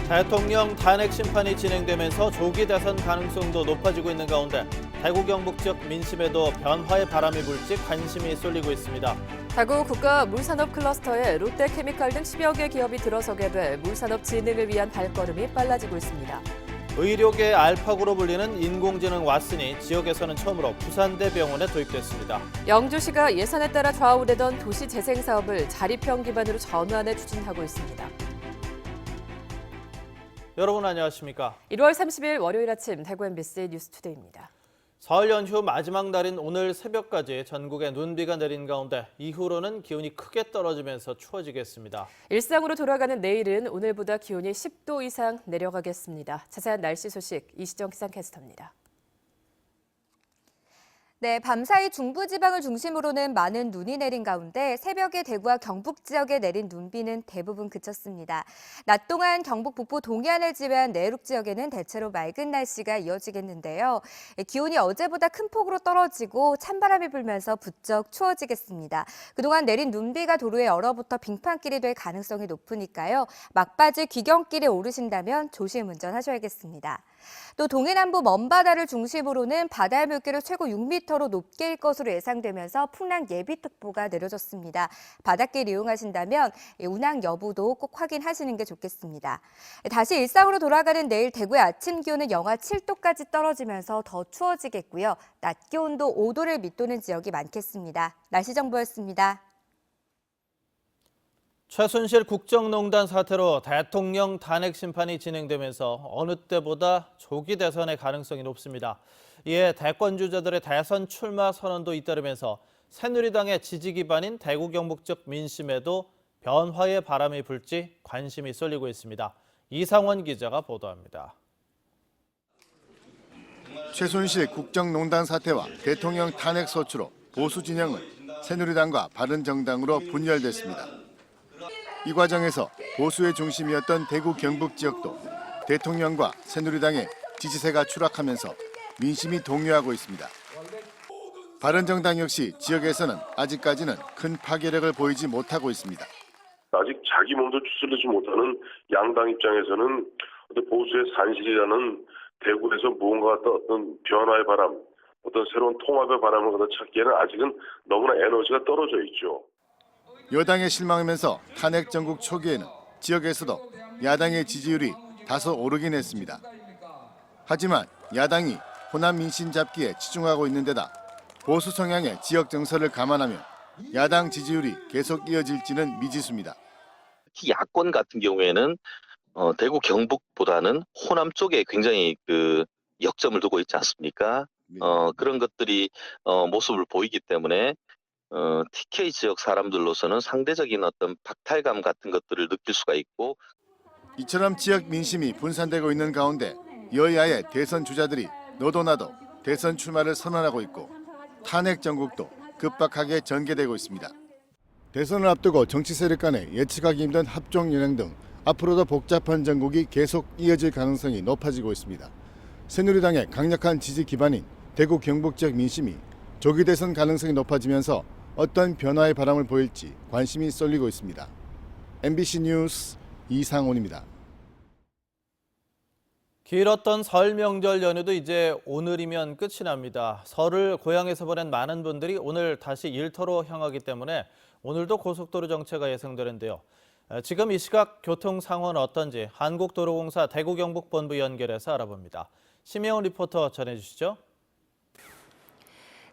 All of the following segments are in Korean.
대통령 탄핵 심판이 진행되면서 조기 대선 가능성도 높아지고 있는 가운데 대구 경북 지역 민심에도 변화의 바람이 불지 관심이 쏠리고 있습니다. 대구 국가 물산업 클러스터에 롯데케미칼 등 10여 개 기업이 들어서게 돼 물산업 진흥을 위한 발걸음이 빨라지고 있습니다. 의료계의 알파고로 불리는 인공지능 왓슨이 지역에서는 처음으로 부산대병원에 도입됐습니다. 영주시가 예산에 따라 좌우되던 도시 재생 사업을 자립형 기반으로 전환해 추진하고 있습니다. 여러분 안녕하십니까? 1월 30일 월요일 아침 대구 MBC 뉴스투데이입니다. 설 연휴 마지막 날인 오늘 새벽까지 전국에 눈비가 내린 가운데 이후로는 기온이 크게 떨어지면서 추워지겠습니다. 일상으로 돌아가는 내일은 오늘보다 기온이 10도 이상 내려가겠습니다. 자세한 날씨 소식 이시정 기상캐스터입니다. 네, 밤사이 중부지방을 중심으로는 많은 눈이 내린 가운데 새벽에 대구와 경북 지역에 내린 눈비는 대부분 그쳤습니다. 낮 동안 경북 북부 동해안을 지배한 내륙 지역에는 대체로 맑은 날씨가 이어지겠는데요. 기온이 어제보다 큰 폭으로 떨어지고 찬바람이 불면서 부쩍 추워지겠습니다. 그동안 내린 눈비가 도로에 얼어붙어 빙판길이 될 가능성이 높으니까요. 막바지 귀경길에 오르신다면 조심 운전하셔야겠습니다. 또 동해남부 먼바다를 중심으로는 바다의 물결이 최고 6m로 높게일 것으로 예상되면서 풍랑 예비특보가 내려졌습니다. 바닷길 이용하신다면 운항 여부도 꼭 확인하시는 게 좋겠습니다. 다시 일상으로 돌아가는 내일 대구의 아침 기온은 영하 7도까지 떨어지면서 더 추워지겠고요. 낮 기온도 5도를 밑도는 지역이 많겠습니다. 날씨 정보였습니다. 최순실 국정농단 사태로 대통령 탄핵 심판이 진행되면서 어느 때보다 조기 대선의 가능성이 높습니다. 이에 대권주자들의 대선 출마 선언도 잇따르면서 새누리당의 지지 기반인 대구 경북 지역 민심에도 변화의 바람이 불지 관심이 쏠리고 있습니다. 이상원 기자가 보도합니다. 최순실 국정농단 사태와 대통령 탄핵 소추로 보수 진영은 새누리당과 바른정당으로 분열됐습니다. 이 과정에서 보수의 중심이었던 대구 경북 지역도 대통령과 새누리당의 지지세가 추락하면서 민심이 동요하고 있습니다. 바른정당 역시 지역에서는 아직까지는 큰 파괴력을 보이지 못하고 있습니다. 아직 자기 몸도 추스르지 못하는 양당 입장에서는 보수의 산실이라는 대구에서 무언가 어떤 변화의 바람, 어떤 새로운 통합의 바람을 찾기에는 아직은 너무나 에너지가 떨어져 있죠. 여당에 실망하면서 탄핵 정국 초기에는 지역에서도 야당의 지지율이 다소 오르긴 했습니다. 하지만 야당이 호남 민심 잡기에 치중하고 있는 데다 보수 성향의 지역 정서를 감안하면 야당 지지율이 계속 이어질지는 미지수입니다. 특히 야권 같은 경우에는 대구 경북보다는 호남 쪽에 굉장히 역점을 두고 있지 않습니까? 그런 것들이 모습을 보이기 때문에 TK 지역 사람들로서는 상대적인 어떤 박탈감 같은 것들을 느낄 수가 있고, 이처럼 지역 민심이 분산되고 있는 가운데 여야의 대선 주자들이 너도 나도 대선 출마를 선언하고 있고 탄핵 정국도 급박하게 전개되고 있습니다. 대선을 앞두고 정치 세력 간의 예측하기 힘든 합종 연행 등 앞으로도 복잡한 정국이 계속 이어질 가능성이 높아지고 있습니다. 새누리당의 강력한 지지 기반인 대구 경북 지역 민심이 조기 대선 가능성이 높아지면서 어떤 변화의 바람을 보일지 관심이 쏠리고 있습니다. MBC 뉴스 이상훈입니다. 길었던 설 명절 연휴도 이제 오늘이면 끝이 납니다. 설을 고향에서 보낸 많은 분들이 오늘 다시 일터로 향하기 때문에 오늘도 고속도로 정체가 예상되는데요. 지금 이 시각 교통 상황은 어떤지 한국도로공사 대구 경북 본부 연결해서 알아봅니다. 심혜원 리포터 전해주시죠.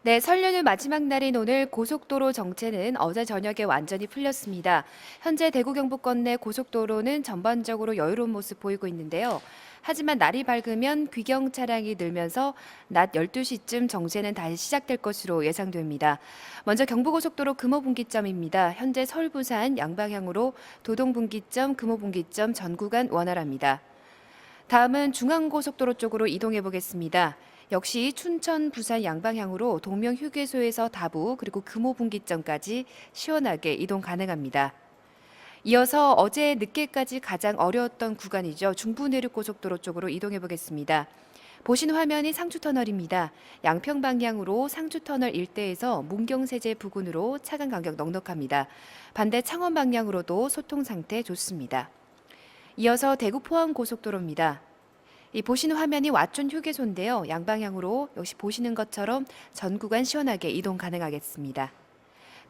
네, 설 연휴 마지막 날인 오늘 고속도로 정체는 어제 저녁에 완전히 풀렸습니다. 현재 대구 경북권 내 고속도로는 전반적으로 여유로운 모습 보이고 있는데요. 하지만 날이 밝으면 귀경 차량이 늘면서 낮 12시쯤 정체는 다시 시작될 것으로 예상됩니다. 먼저 경부고속도로 금호분기점입니다. 현재 서울 부산 양방향으로 도동분기점, 금호분기점 전 구간 원활합니다. 다음은 중앙고속도로 쪽으로 이동해 보겠습니다. 역시 춘천, 부산 양방향으로 동명휴게소에서 다부 그리고 금호분기점까지 시원하게 이동 가능합니다. 이어서 어제 늦게까지 가장 어려웠던 구간이죠. 중부내륙고속도로 쪽으로 이동해 보겠습니다. 보신 화면이 상주터널입니다. 양평 방향으로 상주터널 일대에서 문경세제 부근으로 차간 간격 넉넉합니다. 반대 창원 방향으로도 소통 상태 좋습니다. 이어서 대구 포항 고속도로입니다. 이 보시는 화면이 왓존 휴게소인데요. 양방향으로 역시 보시는 것처럼 전 구간 시원하게 이동 가능하겠습니다.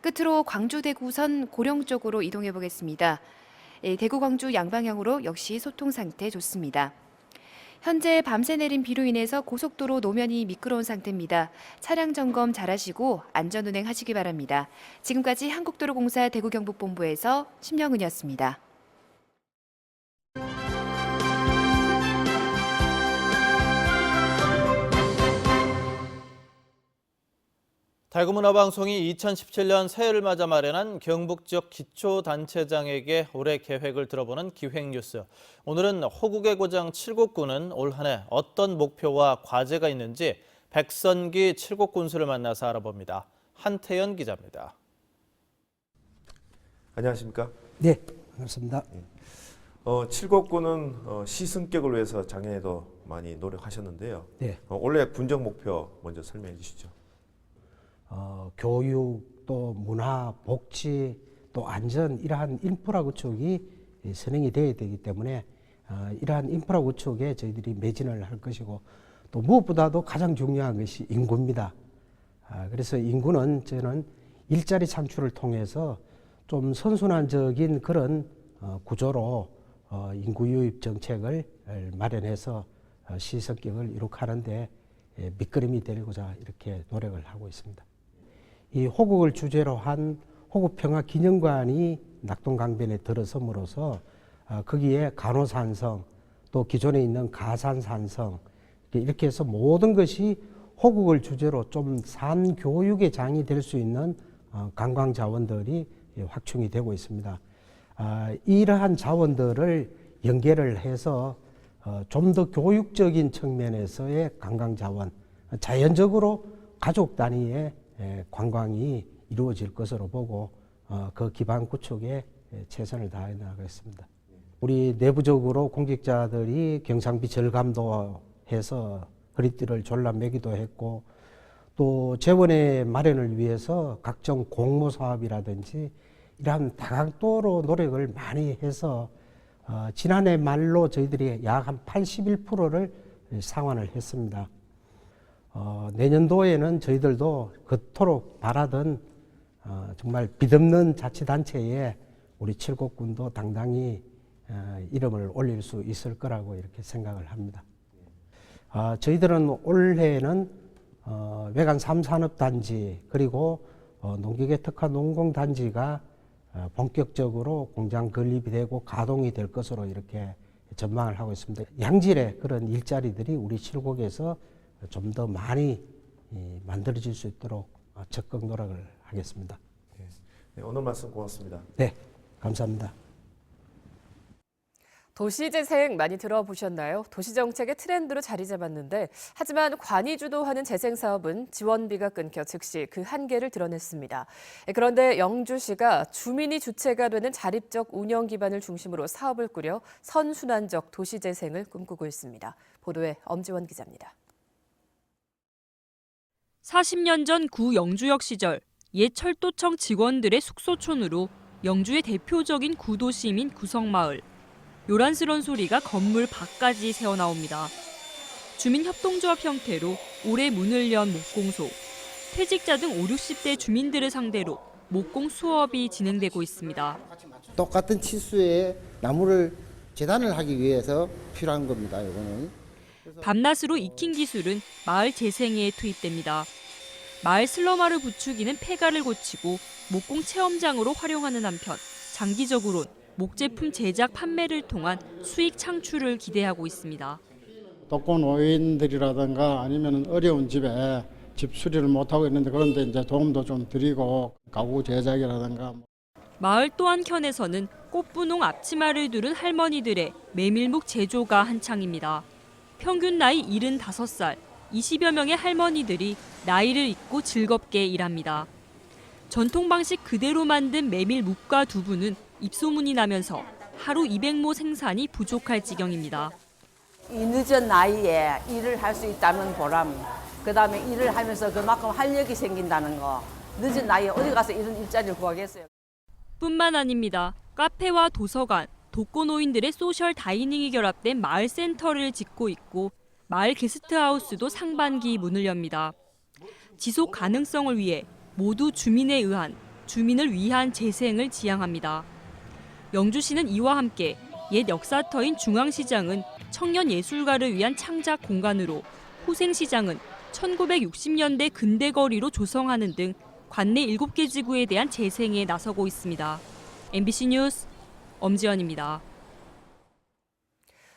끝으로 광주 대구선 고령 쪽으로 이동해 보겠습니다. 대구 광주 양방향으로 역시 소통 상태 좋습니다. 현재 밤새 내린 비로 인해서 고속도로 노면이 미끄러운 상태입니다. 차량 점검 잘하시고 안전 운행하시기 바랍니다. 지금까지 한국도로공사 대구경북본부에서 심영은이었습니다. 대구문화방송이 2017년 새해를 맞아 마련한 경북 지역 기초단체장에게 올해 계획을 들어보는 기획뉴스. 오늘은 호국의 고장 칠곡군은 올 한 해 어떤 목표와 과제가 있는지 백선기 칠곡군수를 만나서 알아봅니다. 한태연 기자입니다. 안녕하십니까? 네, 반갑습니다. 칠곡군은 시승격을 위해서 작년에도 많이 노력하셨는데요. 네. 올해 분적 목표 먼저 설명해 주시죠. 교육, 또 문화, 복지, 또 안전 이러한 인프라 구축이 선행이 되어야 되기 때문에 이러한 인프라 구축에 저희들이 매진을 할 것이고 또 무엇보다도 가장 중요한 것이 인구입니다. 그래서 인구는 저는 일자리 창출을 통해서 좀 선순환적인 그런 구조로 인구 유입 정책을 마련해서 시성격을 이룩하는데 밑거름이 되고자 이렇게 노력을 하고 있습니다. 이 호국을 주제로 한 호국평화기념관이 낙동강변에 들어섬으로써 거기에 간호산성, 또 기존에 있는 가산산성 이렇게 해서 모든 것이 호국을 주제로 좀 산교육의 장이 될 수 있는 관광자원들이 확충이 되고 있습니다. 이러한 자원들을 연계를 해서 좀 더 교육적인 측면에서의 관광자원, 자연적으로 가족 단위의 관광이 이루어질 것으로 보고 그 기반 구축에 최선을 다해 나가겠습니다. 우리 내부적으로 공직자들이 경상비 절감도 해서 허리띠를 졸라매기도 했고 또 재원의 마련을 위해서 각종 공모 사업이라든지 이러한 다각도로 노력을 많이 해서 지난해 말로 저희들이 약 한 81%를 상환을 했습니다. 내년도에는 저희들도 그토록 바라던 정말 빛없는 자치단체에 우리 칠곡군도 당당히 이름을 올릴 수 있을 거라고 이렇게 생각을 합니다. 저희들은 올해는 외관 3산업단지 그리고 농기계 특화 농공단지가 본격적으로 공장 건립이 되고 가동이 될 것으로 이렇게 전망을 하고 있습니다. 양질의 그런 일자리들이 우리 칠곡에서 좀 더 많이 만들어질 수 있도록 적극 노력을 하겠습니다. 네, 오늘 말씀 고맙습니다. 네, 감사합니다. 도시재생 많이 들어보셨나요? 도시정책의 트렌드로 자리 잡았는데 하지만 관이 주도하는 재생사업은 지원비가 끊겨 즉시 그 한계를 드러냈습니다. 그런데 영주시가 주민이 주체가 되는 자립적 운영 기반을 중심으로 사업을 꾸려 선순환적 도시재생을 꿈꾸고 있습니다. 보도에 엄지원 기자입니다. 40년 전 구 영주역 시절 옛 철도청 직원들의 숙소촌으로 영주의 대표적인 구도시민 구성마을. 요란스런 소리가 건물 밖까지 새어나옵니다. 주민협동조합 형태로 올해 문을 연 목공소. 퇴직자 등 5, 60대 주민들을 상대로 목공 수업이 진행되고 있습니다. 똑같은 치수의 나무를 재단을 하기 위해서 필요한 겁니다. 이거는. 밤낮으로 익힌 기술은 마을 재생에 투입됩니다. 마을 슬러마를 부추기는 폐가를 고치고 목공 체험장으로 활용하는 한편 장기적으로는 목제품 제작 판매를 통한 수익 창출을 기대하고 있습니다. 독거 노인들이라든가 아니면 어려운 집에 집 수리를 못하고 있는데 그런데 이제 도움도 좀 드리고 가구 제작이라든가. 마을 또 한켠에서는 꽃분홍 앞치마를 두른 할머니들의 메밀묵 제조가 한창입니다. 평균 나이 75살, 20여 명의 할머니들이 나이를 잊고 즐겁게 일합니다. 전통 방식 그대로 만든 메밀묵과 두부는 입소문이 나면서 하루 200모 생산이 부족할 지경입니다. 이 늦은 나이에 일을 할 수 있다는 보람, 그다음에 일을 하면서 그만큼 활력이 생긴다는 거, 늦은 나이에 어디 가서 이런 일자리를 구하겠어요. 뿐만 아닙니다. 카페와 도서관, 독거노인들의 소셜 다이닝이 결합된 마을 센터를 짓고 있고 마을 게스트하우스도 상반기 문을 엽니다. 지속 가능성을 위해 모두 주민을 위한 재생을 지향합니다. 영주시는 이와 함께 옛 역사터인 중앙시장은 청년 예술가를 위한 창작 공간으로, 후생시장은 1960년대 근대거리로 조성하는 등 관내 7개 지구에 대한 재생에 나서고 있습니다. MBC 뉴스 엄지연입니다.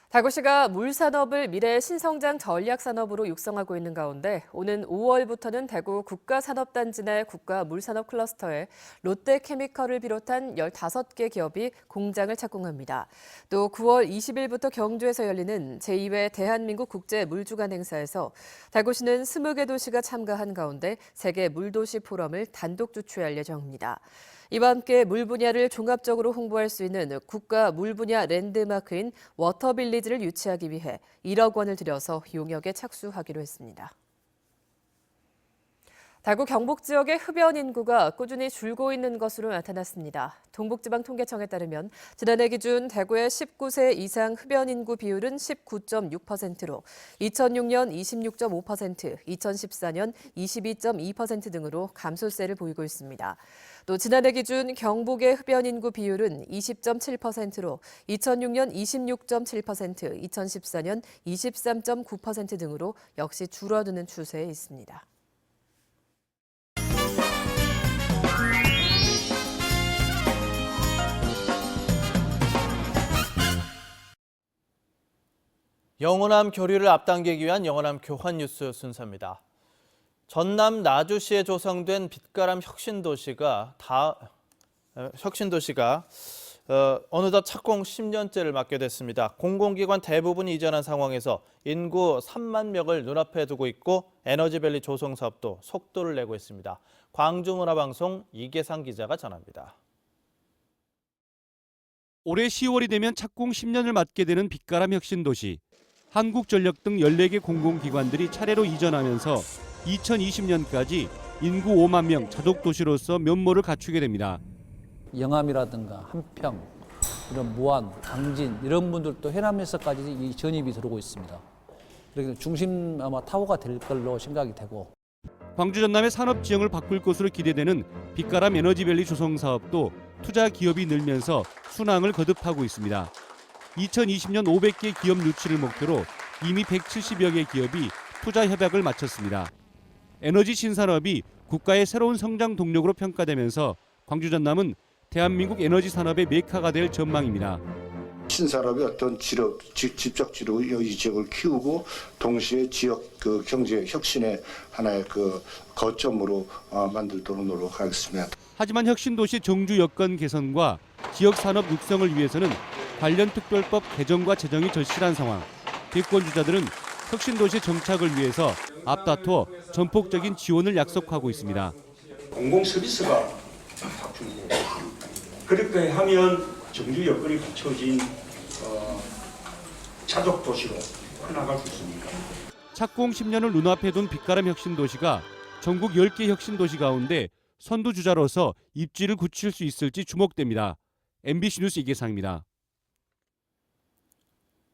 대구시가 물산업을 미래의 신성장 전략산업으로 육성하고 있는 가운데 오는 5월부터는 대구 국가산업단지 내 국가물산업클러스터에 롯데케미컬을 비롯한 15개 기업이 공장을 착공합니다. 또 9월 20일부터 경주에서 열리는 제2회 대한민국 국제물주간 행사에서 대구시는 20개 도시가 참가한 가운데 세계 물도시 포럼을 단독 주최할 예정입니다. 이와 함께 물 분야를 종합적으로 홍보할 수 있는 국가 물 분야 랜드마크인 워터빌리지를 유치하기 위해 1억 원을 들여서 용역에 착수하기로 했습니다. 대구 경북 지역의 흡연 인구가 꾸준히 줄고 있는 것으로 나타났습니다. 동북지방통계청에 따르면 지난해 기준 대구의 19세 이상 흡연 인구 비율은 19.6%로 2006년 26.5%, 2014년 22.2% 등으로 감소세를 보이고 있습니다. 또 지난해 기준 경북의 흡연 인구 비율은 20.7%로 2006년 26.7%, 2014년 23.9% 등으로 역시 줄어드는 추세에 있습니다. 영호남 교류를 앞당기기 위한 영호남 교환 뉴스 순서입니다. 전남 나주시에 조성된 빛가람 혁신도시가 어느덧 착공 10년째를 맞게 됐습니다. 공공기관 대부분이 이전한 상황에서 인구 3만 명을 눈앞에 두고 있고 에너지밸리 조성 사업도 속도를 내고 있습니다. 광주문화방송 이계상 기자가 전합니다. 올해 10월이 되면 착공 10년을 맞게 되는 빛가람 혁신도시. 한국전력 등 14개 공공기관들이 차례로 이전하면서 2020년까지 인구 5만 명 자족도시로서 면모를 갖추게 됩니다. 영암이라든가 한평, 이런 무안, 당진 이런 분들도 해남에서까지 이 전입이 들어오고 있습니다. 그래서 중심 아마 타워가 될 걸로 생각이 되고. 광주 전남의 산업 지형을 바꿀 것으로 기대되는 빛가람 에너지밸리 조성 사업도 투자 기업이 늘면서 순항을 거듭하고 있습니다. 2020년 500개 기업 유치를 목표로 이미 170여 개 기업이 투자 협약을 마쳤습니다. 에너지 신산업이 국가의 새로운 성장 동력으로 평가되면서 광주 전남은 대한민국 에너지 산업의 메카가 될 전망입니다. 신산업의 어떤 집적지로 이 지역을 키우고 동시에 지역 경제 혁신의 하나의 거점으로 만들도록 노력하겠습니다. 하지만 혁신도시 정주 여건 개선과 지역 산업 육성을 위해서는 관련 특별법 개정과 제정이 절실한 상황. 대권주자들은 혁신도시 정착을 위해서 앞다퉈 전폭적인 지원을 약속하고 있습니다. 공공 서비스가 바뀌고 그렇게 하면 정주 여건이 갖춰진 자족 도시로 커나갈 수 있습니다. 착공 10년을 눈앞에 둔 빛가람 혁신도시가 전국 10개 혁신도시 가운데 선두주자로서 입지를 굳힐 수 있을지 주목됩니다. MBC 뉴스 이계상입니다.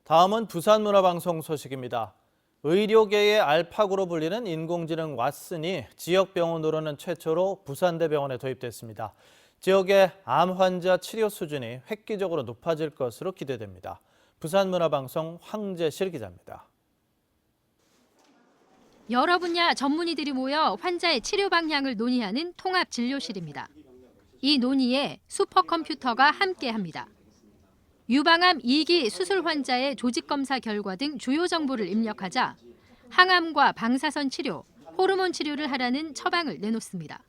다음은 부산문화방송 소식입니다. 의료계의 알파고로 불리는 인공지능 왓슨이 지역병원으로는 최초로 부산대병원에 도입됐습니다. 지역의 암 환자 치료 수준이 획기적으로 높아질 것으로 기대됩니다. 부산문화방송 황재실 기자입니다. 여러 분야 전문의들이 모여 환자의 치료 방향을 논의하는 통합진료실입니다. 이 논의에 슈퍼컴퓨터가 함께합니다. 유방암 2기 수술 환자의 조직검사 결과 등 주요 정보를 입력하자 항암과 방사선 치료, 호르몬 치료를 하라는 처방을 내놓습니다.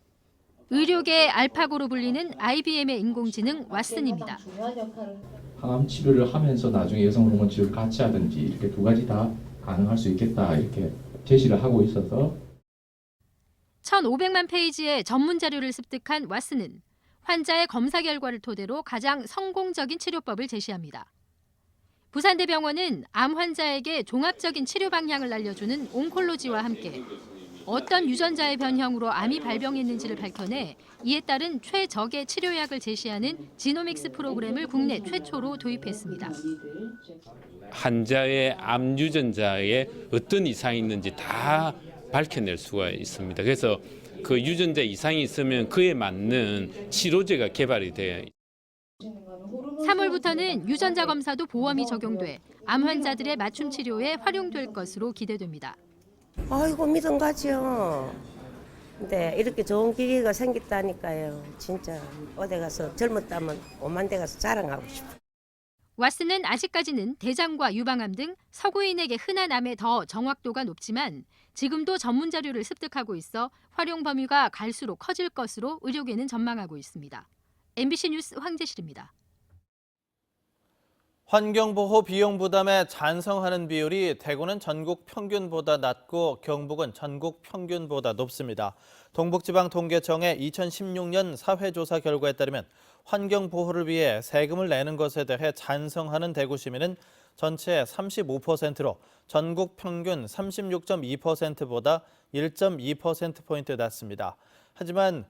의료계의 알파고로 불리는 IBM의 인공지능 왓슨입니다. 항암 치료를 하면서 나중에 여성 호르몬 치료를 같이 하든지 이렇게 두 가지 다 가능할 수 있겠다 이렇게 제시를 하고 있어서 1,500만 페이지의 전문 자료를 습득한 왓슨은 환자의 검사 결과를 토대로 가장 성공적인 치료법을 제시합니다. 부산대병원은 암 환자에게 종합적인 치료 방향을 알려주는 온콜로지와 함께 어떤 유전자의 변형으로 암이 발병했는지를 밝혀내 이에 따른 최적의 치료약을 제시하는 지노믹스 프로그램을 국내 최초로 도입했습니다. 환자의 암 유전자에 어떤 이상이 있는지 다 밝혀낼 수가 있습니다. 그래서 그 유전자 이상이 있으면 그에 맞는 치료제가 개발이 돼요. 3월부터는 유전자 검사도 보험이 적용돼 암 환자들의 맞춤 치료에 활용될 것으로 기대됩니다. 아이고 믿음 가죠. 근데 이렇게 좋은 기계가 생겼다니까요. 진짜 어디 가서 젊었다면 오만 데 가서 자랑하고 싶어요. 왓슨은 아직까지는 대장과 유방암 등 서구인에게 흔한 암에 더 정확도가 높지만 지금도 전문 자료를 습득하고 있어 활용 범위가 갈수록 커질 것으로 의료계는 전망하고 있습니다. MBC 뉴스 황재실입니다. 환경보호 비용 부담에 찬성하는 비율이 대구는 전국 평균보다 낮고 경북은 전국 평균보다 높습니다. 동북지방통계청의 2016년 사회조사 결과에 따르면 환경보호를 위해 세금을 내는 것에 대해 찬성하는 대구 시민은 전체 35%로 전국 평균 36.2%보다 1.2%포인트 낮습니다. 하지만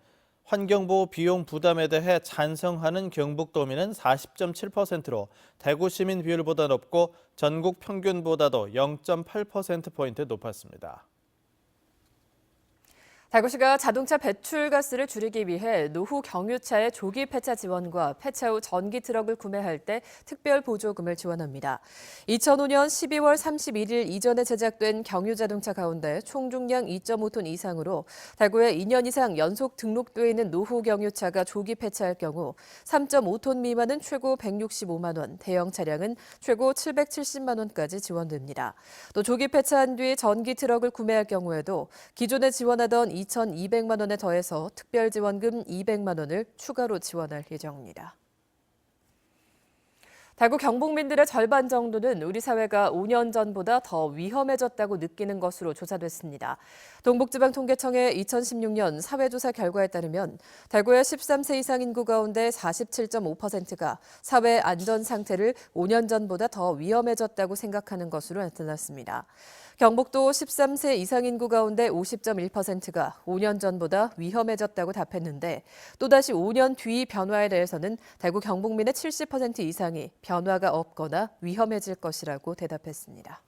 환경보호 비용 부담에 대해 찬성하는 경북도민은 40.7%로 대구 시민 비율보다 높고 전국 평균보다도 0.8%포인트 높았습니다. 대구시가 자동차 배출가스를 줄이기 위해 노후 경유차의 조기 폐차 지원과 폐차 후 전기 트럭을 구매할 때 특별 보조금을 지원합니다. 2005년 12월 31일 이전에 제작된 경유자동차 가운데 총 중량 2.5톤 이상으로 대구에 2년 이상 연속 등록돼 있는 노후 경유차가 조기 폐차할 경우 3.5톤 미만은 최고 165만 원, 대형 차량은 최고 770만 원까지 지원됩니다. 또 조기 폐차한 뒤 전기 트럭을 구매할 경우에도 기존에 지원하던 2,200만 원에 더해서 특별지원금 200만 원을 추가로 지원할 예정입니다. 대구 경북민들의 절반 정도는 우리 사회가 5년 전보다 더 위험해졌다고 느끼는 것으로 조사됐습니다. 동북지방통계청의 2016년 사회조사 결과에 따르면 대구의 13세 이상 인구 가운데 47.5%가 사회 안전 상태를 5년 전보다 더 위험해졌다고 생각하는 것으로 나타났습니다. 경북도 13세 이상 인구 가운데 50.1%가 5년 전보다 위험해졌다고 답했는데 또다시 5년 뒤 변화에 대해서는 대구 경북민의 70% 이상이 변화가 없거나 위험해질 것이라고 대답했습니다.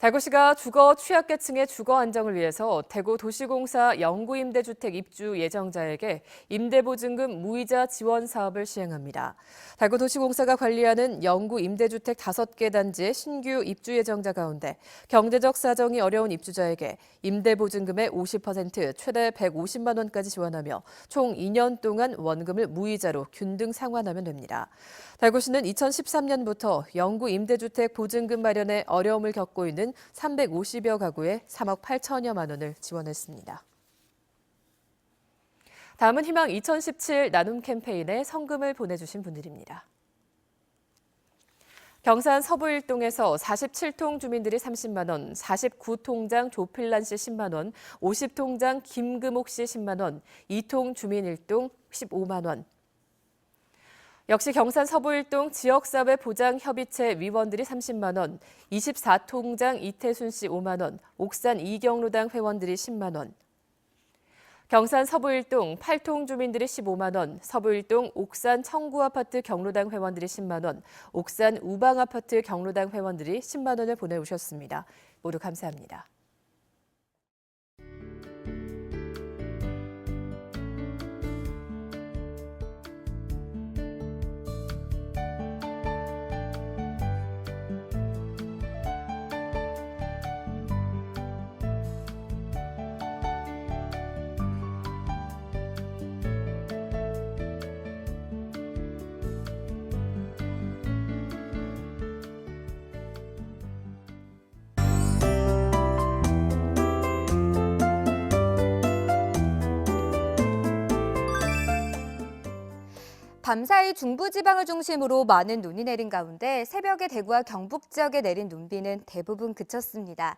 대구시가 주거 취약계층의 주거 안정을 위해서 대구 도시공사 영구임대주택 입주 예정자에게 임대보증금 무이자 지원 사업을 시행합니다. 대구 도시공사가 관리하는 영구임대주택 5개 단지의 신규 입주 예정자 가운데 경제적 사정이 어려운 입주자에게 임대보증금의 50% 최대 150만 원까지 지원하며 총 2년 동안 원금을 무이자로 균등 상환하면 됩니다. 대구시는 2013년부터 영구 임대주택 보증금 마련에 어려움을 겪고 있는 350여 가구에 3억 8천여만 원을 지원했습니다. 다음은 희망 2017 나눔 캠페인에 성금을 보내주신 분들입니다. 경산 서부일동에서 47통 주민들이 30만 원, 49통장 조필란 씨 10만 원, 50통장 김금옥 씨 10만 원, 2통 주민 1동 15만 원, 역시 경산 서부일동 지역사회 보장협의체 위원들이 30만 원, 24통장 이태순 씨 5만 원, 옥산 이경로당 회원들이 10만 원, 경산 서부일동 8통 주민들이 15만 원, 서부일동 옥산 청구아파트 경로당 회원들이 10만 원, 옥산 우방아파트 경로당 회원들이 10만 원을 보내오셨습니다. 모두 감사합니다. 밤사이 중부지방을 중심으로 많은 눈이 내린 가운데 새벽에 대구와 경북 지역에 내린 눈비는 대부분 그쳤습니다.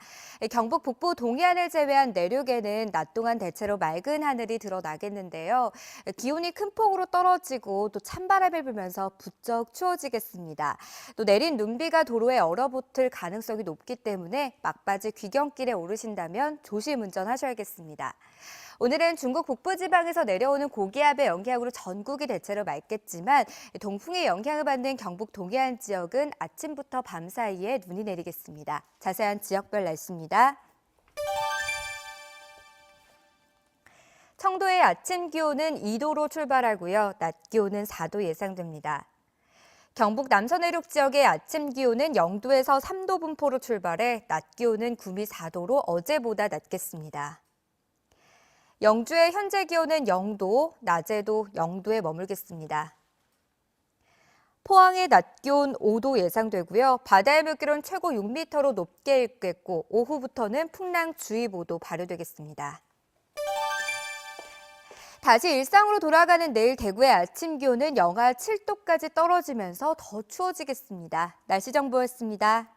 경북 북부 동해안을 제외한 내륙에는 낮 동안 대체로 맑은 하늘이 드러나겠는데요. 기온이 큰 폭으로 떨어지고 또 찬바람을 불면서 부쩍 추워지겠습니다. 또 내린 눈비가 도로에 얼어붙을 가능성이 높기 때문에 막바지 귀경길에 오르신다면 조심 운전하셔야겠습니다. 오늘은 중국 북부지방에서 내려오는 고기압의 영향으로 전국이 대체로 맑겠지만 동풍의 영향을 받는 경북 동해안 지역은 아침부터 밤 사이에 눈이 내리겠습니다. 자세한 지역별 날씨입니다. 청도의 아침 기온은 2도로 출발하고요. 낮 기온은 4도 예상됩니다. 경북 남서내륙 지역의 아침 기온은 0도에서 3도 분포로 출발해 낮 기온은 9미 4도로 어제보다 낮겠습니다. 영주의 현재 기온은 0도, 낮에도 0도에 머물겠습니다. 포항의 낮 기온 5도 예상되고요. 바다의 물기로는 최고 6m로 높게 일겠고 오후부터는 풍랑주의보도 발효되겠습니다. 다시 일상으로 돌아가는 내일 대구의 아침 기온은 영하 7도까지 떨어지면서 더 추워지겠습니다. 날씨 정보였습니다.